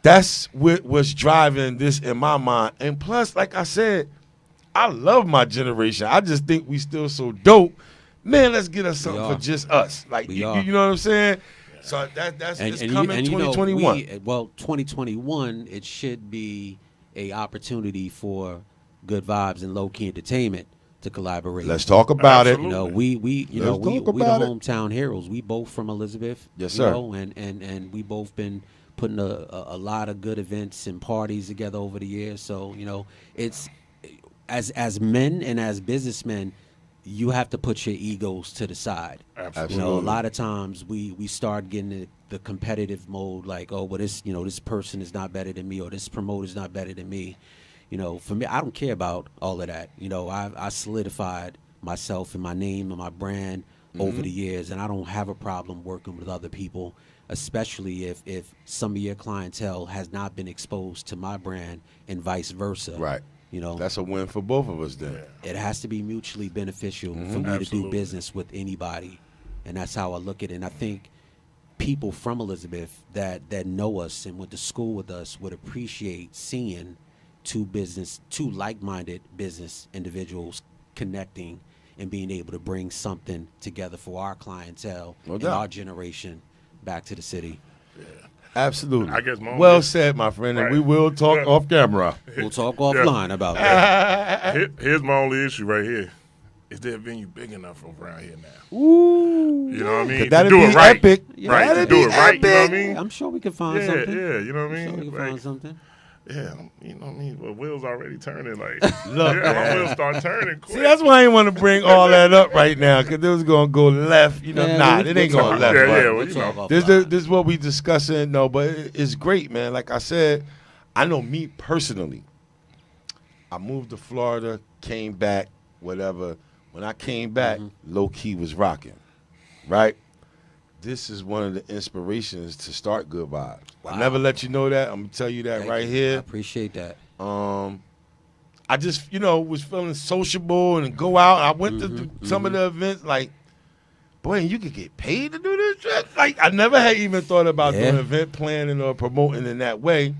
that's what was driving this in my mind. And plus, like I said, I love my generation. I just think we still so dope. Man, let's get us something for just us. Like, you know what I'm saying? So that's it's coming 2021. 2021, it should be a opportunity for Good Vibes and Low Key Entertainment to collaborate. Let's talk about it. We the hometown heroes. We both from Elizabeth. Yes, sir. And we both been putting a lot of good events and parties together over the years. So it's as men and as businessmen, you have to put your egos to the side. Absolutely. A lot of times we start getting the competitive mode, like, oh, well, this person is not better than me, or this promoter is not better than me. For me, I don't care about all of that. I solidified myself and my name and my brand over the years, and I don't have a problem working with other people, especially if some of your clientele has not been exposed to my brand and vice versa. Right. That's a win for both of us then. It has to be mutually beneficial for me to do business with anybody, and that's how I look at it. And I think people from Elizabeth that know us and went to school with us would appreciate seeing two like-minded business individuals connecting and being able to bring something together for our clientele and our generation back to the city. Yeah. Absolutely. I guess well said, my friend, and we will talk off camera. We'll talk offline about that. Here's my only issue right here. Is there a venue big enough around here now? Ooh. You know what I mean? That'd do be it right. Epic. Right. To do it right. You know what I mean? I'm sure we can find something. Yeah, you know what I mean? I'm sure we can find something. Yeah, you know what I mean? Well, wheels already turning. Like, Look, my wheels start turning quick. See, that's why I ain't want to bring all that up right now, because it was going to go left. You know, it ain't going left. Well, this is what we discussing. No, but it's great, man. Like I said, I know me personally. I moved to Florida, came back, whatever. When I came back, low key was rocking, right? This is one of the inspirations to start Good Vibes. Wow. I never let you know that. I'm gonna tell you that right here. I appreciate that. I just, was feeling sociable and go out. I went to some of the events, like, boy, you could get paid to do this shit. Like, I never had even thought about doing event planning or promoting in that way.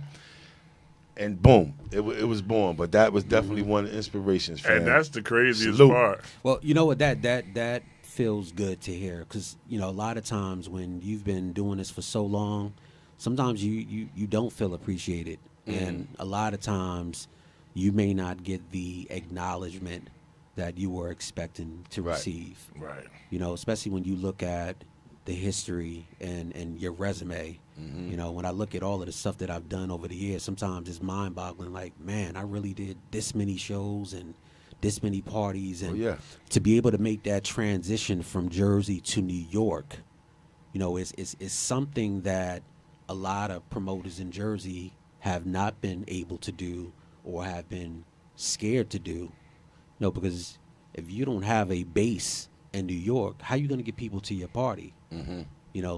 And boom, it was born. But that was definitely one of the inspirations. Fam. And that's the craziest part. Well, you know what? That feels good to hear, because a lot of times when you've been doing this for so long, sometimes you don't feel appreciated, and a lot of times you may not get the acknowledgement that you were expecting to receive. Right. Especially when you look at the history and your resume. When I look at all of the stuff that I've done over the years, sometimes it's mind-boggling. Like, man, I really did this many shows and this many parties, and to be able to make that transition from Jersey to New York, is something that a lot of promoters in Jersey have not been able to do or have been scared to do. Because if you don't have a base in New York, how are you going to get people to your party?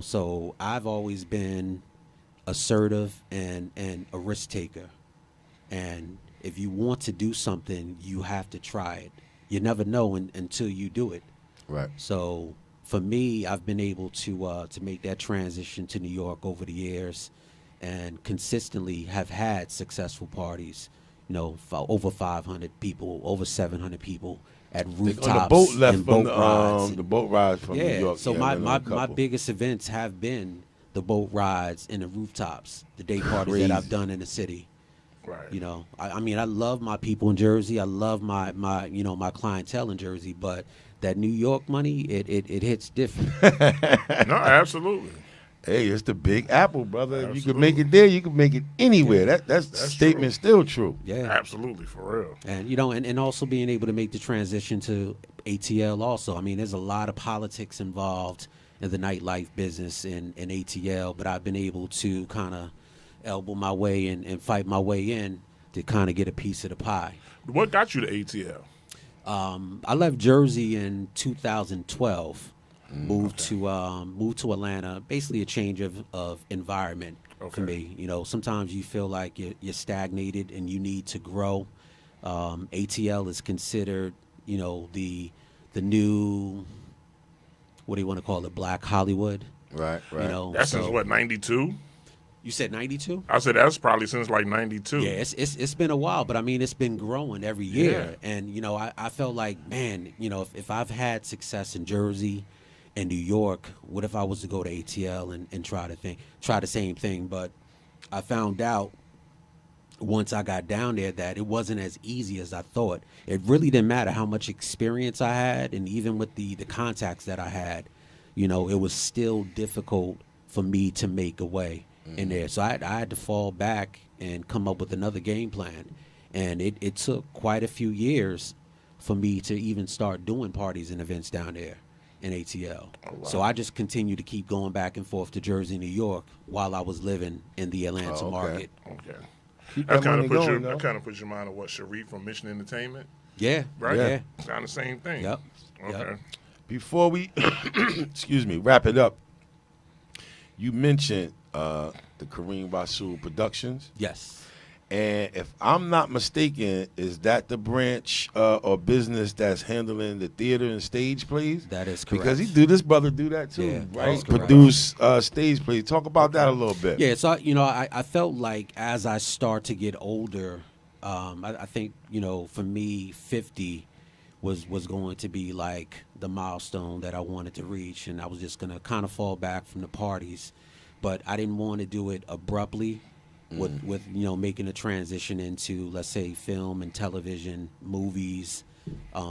So I've always been assertive and a risk taker, and if you want to do something, you have to try it. You never know until you do it. Right. So for me, I've been able to make that transition to New York over the years, and consistently have had successful parties. For over 500 people, over 700 people at rooftops. On the boat left and from boat rides. the boat rides from New York. So my biggest events have been the boat rides and the rooftops, the day parties that I've done in the city. Right. I love my people in Jersey. I love my my clientele in Jersey, but that New York money, it hits different. No, absolutely. Hey, it's the Big Apple, brother. Absolutely. If you can make it there, you can make it anywhere. That's statement still true. Yeah, absolutely, for real. And and also being able to make the transition to ATL. Also, there's a lot of politics involved in the nightlife business in ATL, but I've been able to kind of elbow my way and fight my way in to kind of get a piece of the pie. What got you to ATL? I left Jersey in 2012. Moved to Atlanta. Basically, a change of environment for me. Sometimes you feel like you're stagnated and you need to grow. ATL is considered, the new, what do you want to call it, Black Hollywood. Right. That's since what, 92? You said 92? I said that's probably since like 92. Yeah, it's been a while, but it's been growing every year. Yeah. And I felt like, man, if I've had success in Jersey and New York, what if I was to go to ATL and try the same thing? But I found out once I got down there that it wasn't as easy as I thought. It really didn't matter how much experience I had, and even with the contacts that I had, it was still difficult for me to make a way in there. So I had to fall back and come up with another game plan. And it took quite a few years for me to even start doing parties and events down there in ATL. Oh, wow. So I just continued to keep going back and forth to Jersey, New York while I was living in the Atlanta market. Okay. That kind of puts your mind on what, Sharif from Mission Entertainment? Yeah. Right? Yeah. It's kind of the same thing. Yep. Okay. Yep. Before we, wrap it up, you mentioned the Kareem Rasul Productions. Yes. And if I'm not mistaken, is that the branch or business that's handling the theater and stage plays? That is correct. Because this brother do that too, yeah, right? Produce stage plays. Talk about that a little bit. Yeah, so I felt like as I start to get older, I think, for me, 50 was going to be like the milestone that I wanted to reach, and I was just going to kind of fall back from the parties. But I didn't want to do it abruptly with making a transition into, let's say, film and television, movies,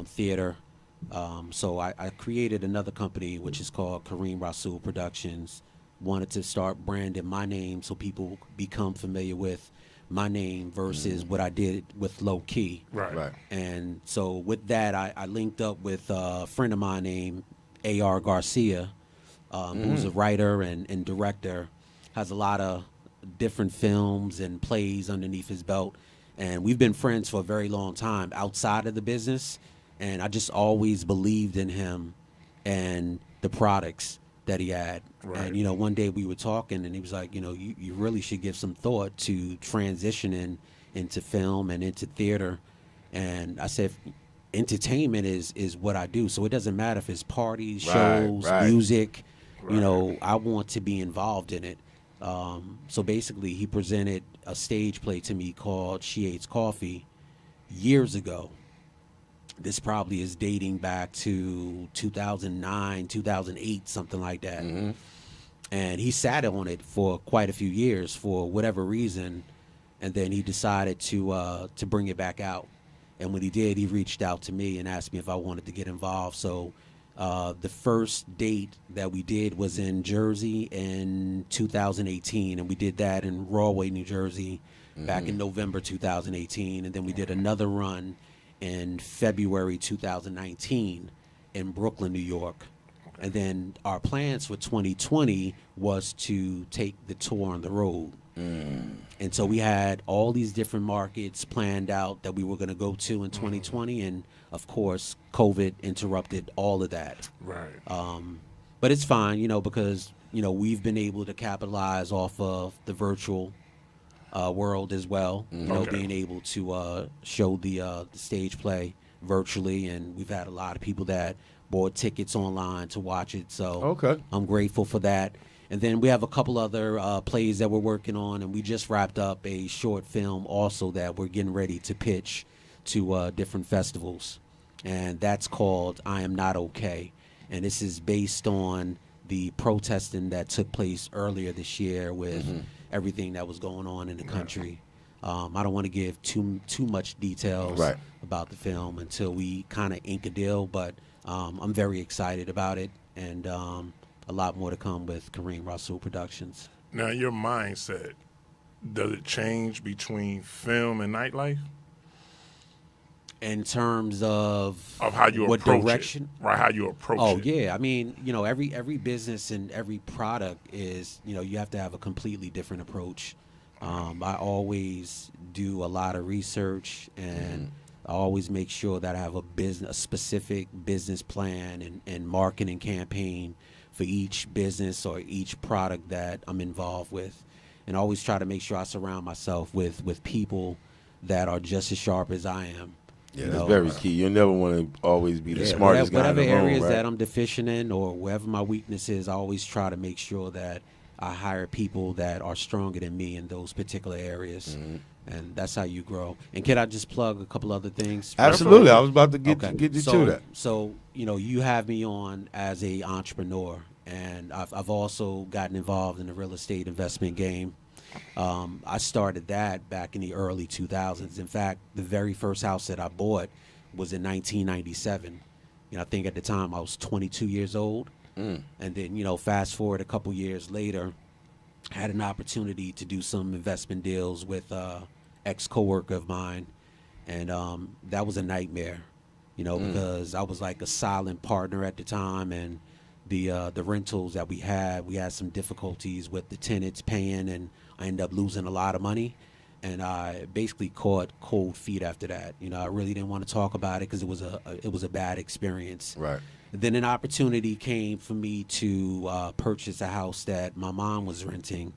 theater. So I created another company, which is called Kareem Rasul Productions. Wanted to start branding my name so people become familiar with my name versus what I did with Low Key. Right. And so with that, I linked up with a friend of mine named A.R. Garcia, who's a writer and director, has a lot of different films and plays underneath his belt. And we've been friends for a very long time outside of the business. And I just always believed in him and the products that he had. Right. And, one day we were talking and he was like, you really should give some thought to transitioning into film and into theater. And I said, entertainment is what I do. So it doesn't matter if it's parties, shows, music, I want to be involved in it. So basically he presented a stage play to me called She Hates Coffee years ago. This probably is dating back to 2009, 2008, something like that. Mm-hmm. And he sat on it for quite a few years for whatever reason, and then he decided to bring it back out. And when he did, he reached out to me and asked me if I wanted to get involved. So the first date that we did was in Jersey in 2018, and we did that in Rahway, New Jersey, back in November 2018. And then we did another run in February 2019 in Brooklyn, New York. And then our plans for 2020 was to take the tour on the road. And so we had all these different markets planned out that we were going to go to in 2020. And, of course, COVID interrupted all of that. Right. But it's fine, because, we've been able to capitalize off of the virtual world as well, being able to show the stage play virtually, and we've had a lot of people that bought tickets online to watch it, so I'm grateful for that. And then we have a couple other plays that we're working on, and we just wrapped up a short film also that we're getting ready to pitch to different festivals, and that's called I Am Not Okay, and this is based on the protesting that took place earlier this year with everything that was going on in the country. I don't want to give too much details about the film until we kind of ink a deal, but I'm very excited about it, and a lot more to come with Kareem Rasul Productions. Now, your mindset, does it change between film and nightlife? In terms of how you what approach direction? It. Right, how you approach it. Oh, yeah. I mean, every business and every product is, you have to have a completely different approach. I always do a lot of research, and I always make sure that I have a specific business plan and marketing campaign for each business or each product that I'm involved with. And I always try to make sure I surround myself with people that are just as sharp as I am. Yeah, that's very key. You never want to always be the smartest guy in the room. Whatever areas that I'm deficient in or wherever my weakness is, I always try to make sure that I hire people that are stronger than me in those particular areas. And that's how you grow. And can I just plug a couple other things? Absolutely. I was about to get you to that. So, you have me on as a entrepreneur, and I've also gotten involved in the real estate investment game. I started that back in the early 2000s. In fact, the very first house that I bought was in 1997. I think at the time I was 22 years old. And then, fast forward a couple years later, I had an opportunity to do some investment deals with ex-coworker of mine. And that was a nightmare, because I was like a silent partner at the time. And the rentals that we had some difficulties with the tenants paying, and I ended up losing a lot of money, and I basically caught cold feet after that. I really didn't want to talk about it because it was a bad experience. Right. Then an opportunity came for me to purchase a house that my mom was renting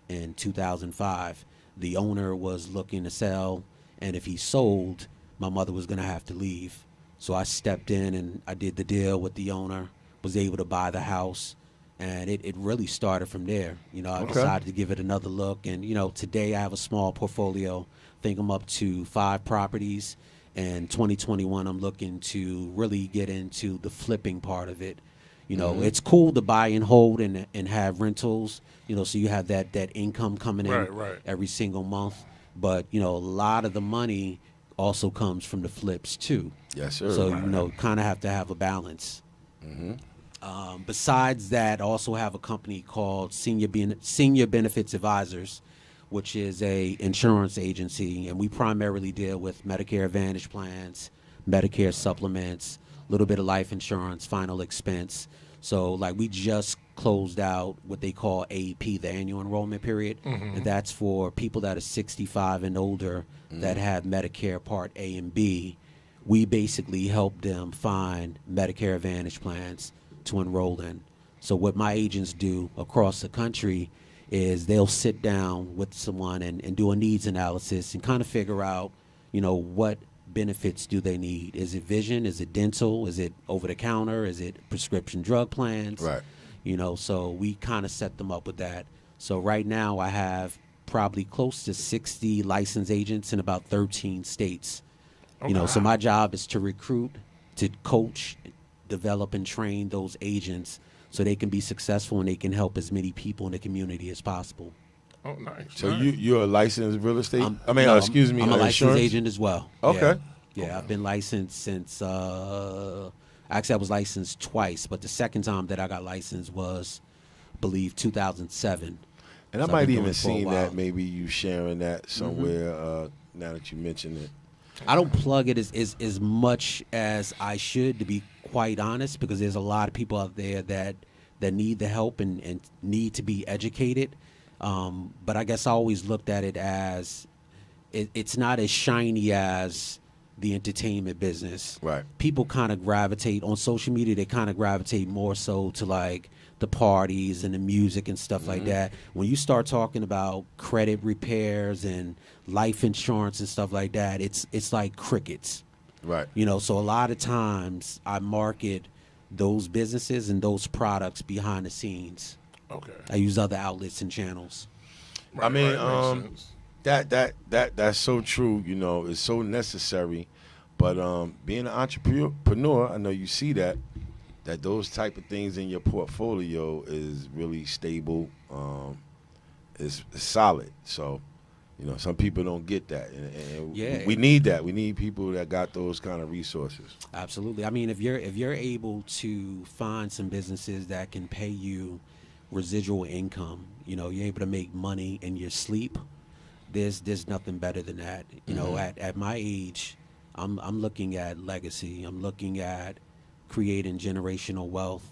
in 2005. The owner was looking to sell, and if he sold, my mother was going to have to leave. So I stepped in and I did the deal with the owner, was able to buy the house, And it really started from there. I decided to give it another look. And, today I have a small portfolio. I think I'm up to 5 properties. And 2021, I'm looking to really get into the flipping part of it. It's cool to buy and hold and have rentals, so you have that income coming in every single month. But, a lot of the money also comes from the flips, too. Yes, sir. So, kind of have to have a balance. Mm-hmm. Besides that, I also have a company called Senior Benefits Advisors, which is a insurance agency, and we primarily deal with Medicare Advantage plans, Medicare supplements, a little bit of life insurance, final expense. So, we just closed out what they call AEP, the annual enrollment period, and that's for people that are 65 and older that have Medicare Part A and B. We basically help them find Medicare Advantage plans to enroll in. So what my agents do across the country is they'll sit down with someone and do a needs analysis and kind of figure out, what benefits do they need. Is it vision? Is it dental? Is it over-the-counter? Is it prescription drug plans? Right. So we kind of set them up with that. So right now I have probably close to 60 licensed agents in about 13 states. Okay. So my job is to recruit, to coach, develop and train those agents so they can be successful and they can help as many people in the community as possible. Oh, nice. So you're a licensed real estate? I'm a licensed insurance agent as well. Okay. Yeah, I've been licensed since, actually I was licensed twice, but the second time that I got licensed was, I believe, 2007. And I might even seen that, maybe you sharing that somewhere now that you mention it. I don't plug it as much as I should, to be quite honest, because there's a lot of people out there that need the help and need to be educated. But I guess I always looked at it as it's not as shiny as the entertainment business. Right. People kind of gravitate on social media. They kind of gravitate more so to the parties and the music and stuff like that. When you start talking about credit repairs and life insurance and stuff like that, it's like crickets. Right. So a lot of times I market those businesses and those products behind the scenes. Okay. I use other outlets and channels. I mean, that's so true. It's so necessary. But being an entrepreneur, I know you see that those type of things in your portfolio is really stable. It's solid. So, some people don't get that, and we need that. We need people that got those kind of resources. Absolutely. I mean, if you're able to find some businesses that can pay you residual income, you're able to make money in your sleep. There's nothing better than that. At my age, I'm looking at legacy. I'm looking at creating generational wealth,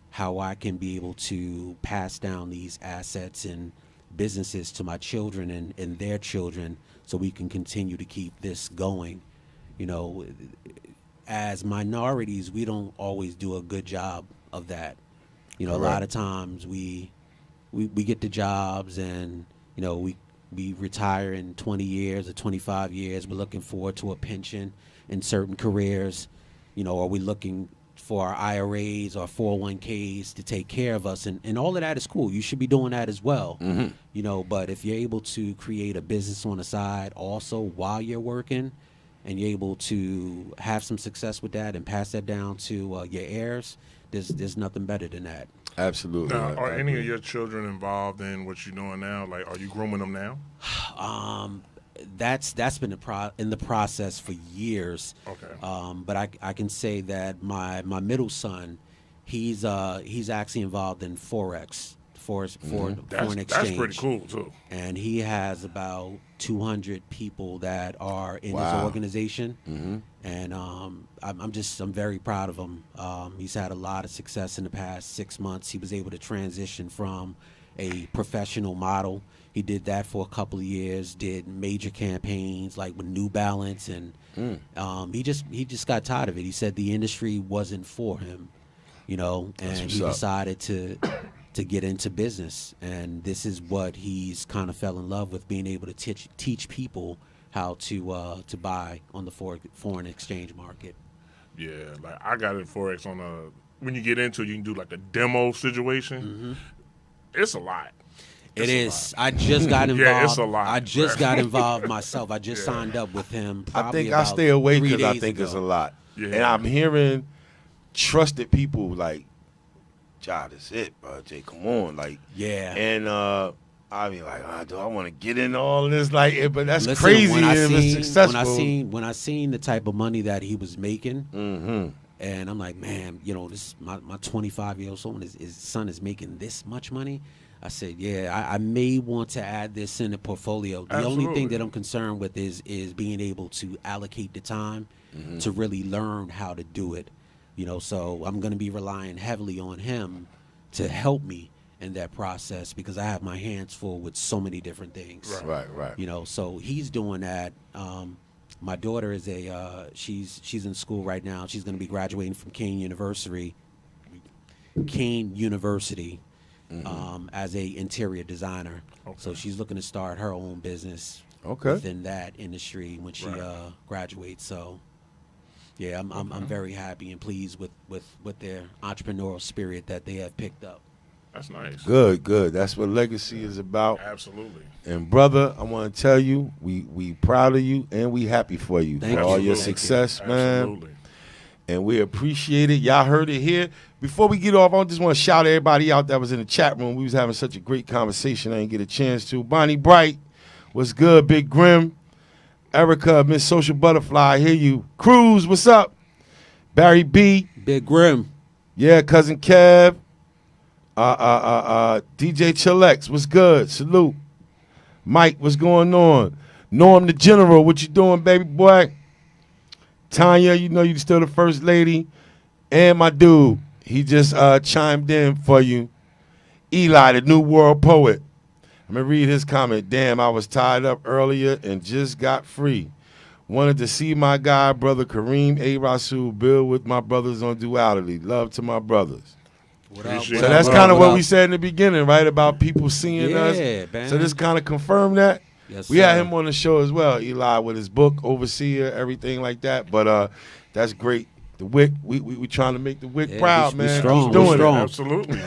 how I can be able to pass down these assets and businesses to my children and their children so we can continue to keep this going. As minorities, we don't always do a good job of that. A lot of times we get the jobs and, we retire in 20 years or 25 years. We're looking forward to a pension in certain careers. Are we looking for our IRAs or 401ks to take care of us? And all of that is cool. You should be doing that as well. But if you're able to create a business on the side also while you're working and you're able to have some success with that and pass that down to your heirs, there's nothing better than that. Absolutely. Now, are any of your children involved in what you're doing now? Are you grooming them now? That's been in the process for years. Okay. But I can say that my middle son, he's actually involved in Forex, foreign exchange. That's pretty cool too. And he has about 200 people that are in his organization. And I'm very proud of him. He's had a lot of success in the past 6 months. He was able to transition from a professional model. He did that for a couple of years, did major campaigns like with New Balance, and he just got tired of it. He said the industry wasn't for him, and he decided to get into business. And this is what he's kind of fell in love with, being able to teach people how to buy on the foreign exchange market. Yeah, I got in Forex on when you get into it, you can do like a demo situation. It's a lot. It is. I just got involved. Yeah, it's a lot. I just got involved myself. I just signed up with him. I think I stay away because I think ago. it's a lot. Yeah. And I'm hearing trusted people like, "Ja, that's it, bro. Jay, come on." Like, yeah. And I be like, do I want to get into all this? Like, but that's Listen, crazy when if it's successful. When I seen the type of money that he was making, and I'm like, man, this my 25-year-old son, his son is making this much money. I said, yeah, I may want to add this in the portfolio. The only thing that I'm concerned with is being able to allocate the time to really learn how to do it. So I'm going to be relying heavily on him to help me in that process because I have my hands full with so many different things. Right. So he's doing that. My daughter is she's in school right now. She's going to be graduating from Kane University. As a interior designer. Okay. So she's looking to start her own business within that industry when she graduates. So yeah, I'm very happy and pleased with their entrepreneurial spirit that they have picked up. That's nice. Good. That's what legacy is about. Absolutely. And brother, I want to tell you, we proud of you and we happy for you for all your success, man. Absolutely. And we appreciate it. Y'all heard it here. Before we get off, I just want to shout everybody out that was in the chat room. We was having such a great conversation. I didn't get a chance to. Bonnie Bright, what's good? Big Grim. Erica, Miss Social Butterfly, I hear you. Cruz, what's up? Barry B. Big Grim. Yeah, Cousin Kev. DJ Chillax, what's good? Salute. Mike, what's going on? Norm the General, what you doing, baby boy? Tanya, you still the first lady. And my dude, he just chimed in for you. Eli, the New World Poet. I'm going to read his comment. Damn, I was tied up earlier and just got free. Wanted to see my guy, brother Kareem A. Rasul, build with my brothers on Duality. Love to my brothers. So that's kind of what we said in the beginning, right? About people seeing us. Man. So this kind of confirmed that. Yes, we had him on the show as well, Eli, with his book, Overseer, everything like that. But that's great. The WIC, we trying to make the WIC proud, man. We're strong. Absolutely.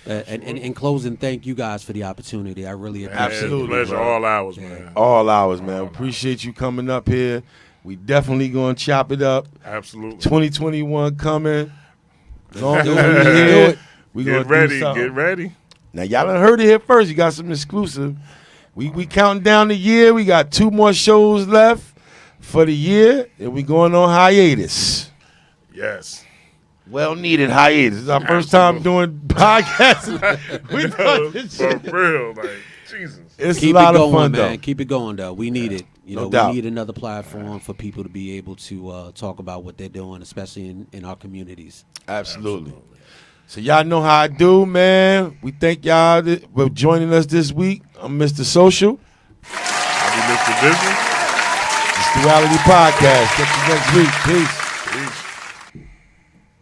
And in closing, thank you guys for the opportunity. I really appreciate it. Pleasure, all hours, man. All hours, man. Appreciate you coming up here. We definitely going to chop it up. Absolutely. 2021 coming. Long as we get ready. Get ready. Now, y'all done heard it here first. You got some exclusive. We counting down the year. We got 2 more shows left for the year, and we going on hiatus. Yes. Well-needed hiatus. This is our first time doing podcasts. We for real, like, Jesus. It's Keep a lot it going, of fun, man. though. Keep it going, though. We need it. No doubt. We need another platform for people to be able to talk about what they're doing, especially in our communities. Absolutely. So y'all know how I do, man. We thank y'all for joining us this week. I'm Mr. Social. I'll be Mr. Business. It's Duality Podcast. Catch you next week. Peace.